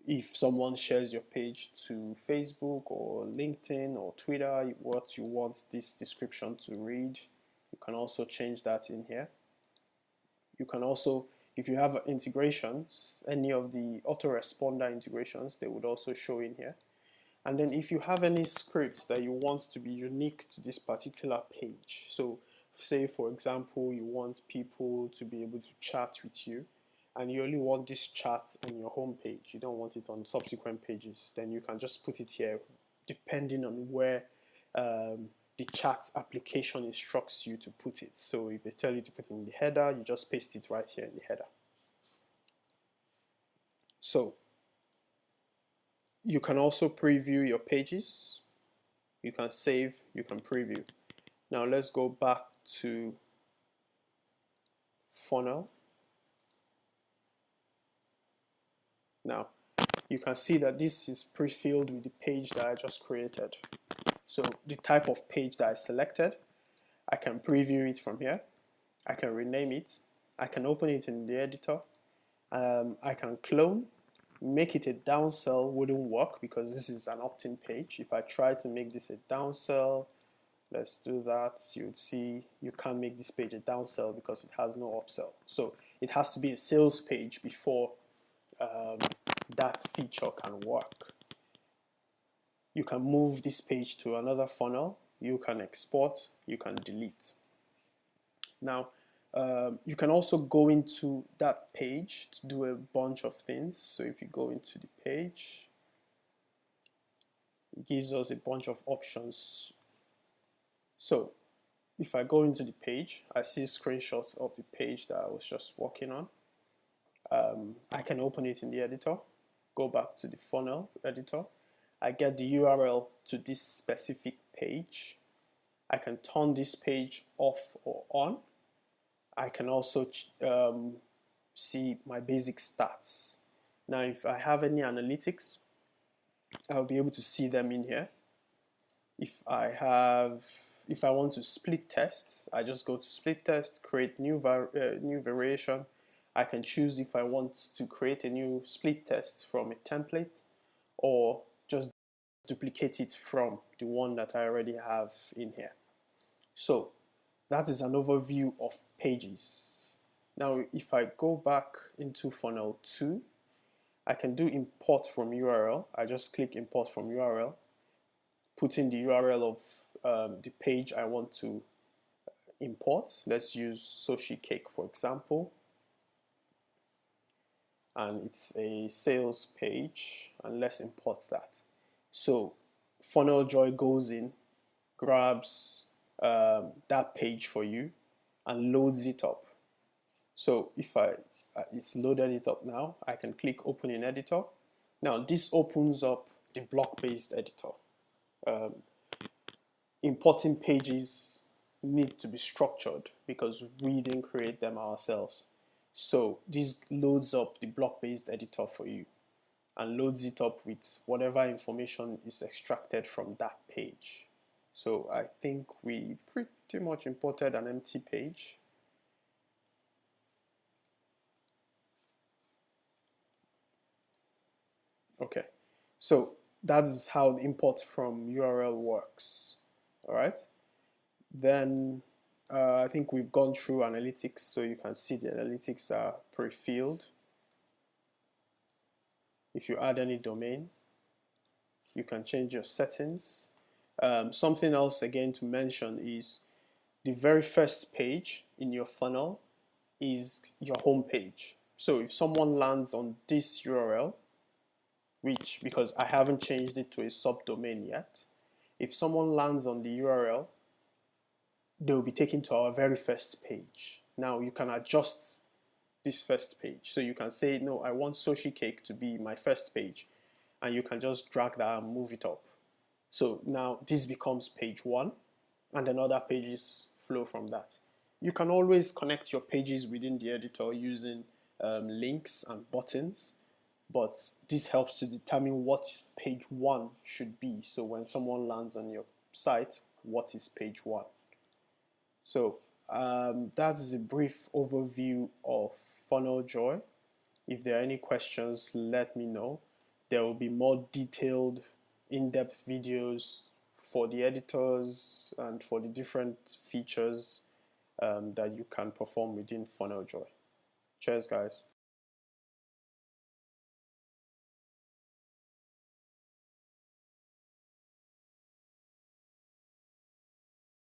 if someone shares your page to Facebook or LinkedIn or Twitter, what you want this description to read, you can also change that in here. You can also, if you have integrations, any of the autoresponder integrations, they would also show in here. And then if you have any scripts that you want to be unique to this particular page, so say for example you want people to be able to chat with you and you only want this chat on your home page, you don't want it on subsequent pages, then you can just put it here depending on where the chat application instructs you to put it. So if they tell you to put it in the header, you just paste it right here in the header. So you can also preview your pages. You can save, you can preview. Now let's go back to funnel. Now you can see that this is pre-filled with the page that I just created. So the type of page that I selected, I can preview it from here. I can rename it. I can open it in the editor. I can clone. Make it a downsell wouldn't work because this is an opt-in page. If I try to make this a downsell, let's do that, you would see you can't make this page a downsell because it has no upsell. So it has to be a sales page before that feature can work. You can move this page to another funnel, you can export, you can delete. Now, you can also go into that page to do a bunch of things. So if you go into the page, it gives us a bunch of options. So if I go into the page, I see screenshots of the page that I was just working on. I can open it in the editor, go back to the funnel editor. I get the URL to this specific page. I can turn this page off or on. I can also see my basic stats. Now, if I have any analytics, I'll be able to see them in here. If I want to split test, I just go to split test, create new variation. I can choose if I want to create a new split test from a template or just duplicate it from the one that I already have in here. So that is an overview of pages. Now, if I go back into funnel 2, I can do import from URL. I just click import from URL, put in the URL of the page I want to import. Let's use Sushi Cake for example. And it's a sales page, and let's import that. So Funneljoy goes in, grabs that page for you and loads it up. So if it's loaded it up now, I can click open in editor. Now this opens up the block-based editor. Importing pages need to be structured because we didn't create them ourselves. So this loads up the block-based editor for you and loads it up with whatever information is extracted from that page. So I think we pretty much imported an empty page. Okay, so that's how the import from URL works. All right, then I think we've gone through analytics, so you can see the analytics are pre-filled. If you add any domain, you can change your settings. Something else again to mention is the very first page in your funnel is your home page. So if someone lands on this URL, which because I haven't changed it to a subdomain yet, if someone lands on the URL, they'll be taken to our very first page. Now you can adjust this first page. So you can say, no, I want Sushi Cake to be my first page. And you can just drag that and move it up. So now this becomes page 1 and then other pages flow from that. You can always connect your pages within the editor using links and buttons, but this helps to determine what page 1 should be. So when someone lands on your site, what is page 1? So that is a brief overview of Funneljoy. If there are any questions, let me know. there will be more detailed, in-depth videos for the editors and for the different features that you can perform within Funneljoy. Cheers, guys.